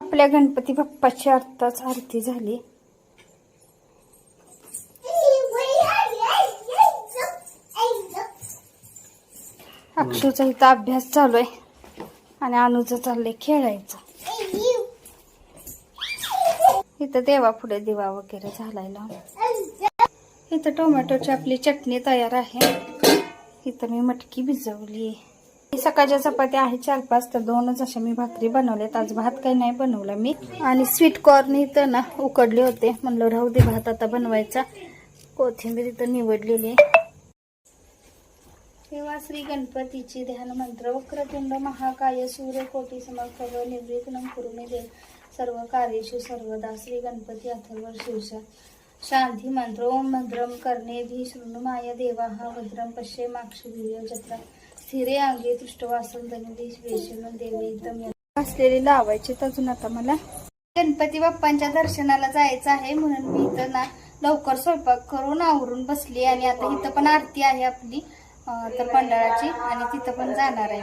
आपल्या गणपती बाप्पाची आत्ताच आरती झाली. अक्षूचा इथं अभ्यास चालू आहे आणि अनुचं चाललंय खेळायचं. इथं देवापुढे दिवा वगैरे झालाय लावून. इथं टोमॅटोची आपली चटणी तयार आहे. इथं मी मटकी भिजवली. सकाळच्या चपात्या आहे 4-5 तर 2च अशा मी भाकरी बनवल्यात. आज भात काही नाही बनवला मी. आणि स्वीट कॉर्न इथं ना उकडले होते, म्हणलं राहू दे भात आता बनवायचा. कोथिंबीर इथं निवडलेली आहे. तेव्हा श्री गणपतीची ध्यान मंत्र. वक्रतुंड महाकाय सूर्यकोटी समप्रभ निर्विघ्नं कुरु मे देव सर्व कार्येषु सर्वदा. श्री गणपती अथर्व शीर्ष शांती मंत्र. ओम भद्रम कर्णेभिः शृणुमाय देवाः भद्रं पश्येमाक्षभिर्यजत्रा जत्रा स्थिरे अंगे तुष्टवासं धनुदेश वेशनं देवैतम. असलेली लावायची अजून. आता मला गणपती बाप्पांच्या दर्शनाला जायचं आहे म्हणून मी इथं ना लवकर स्वयंपाक करून आवरून बसली. आणि आता इथं पण आरती आहे आपली तर मंडळाची आणि तिथं पण जाणार आहे.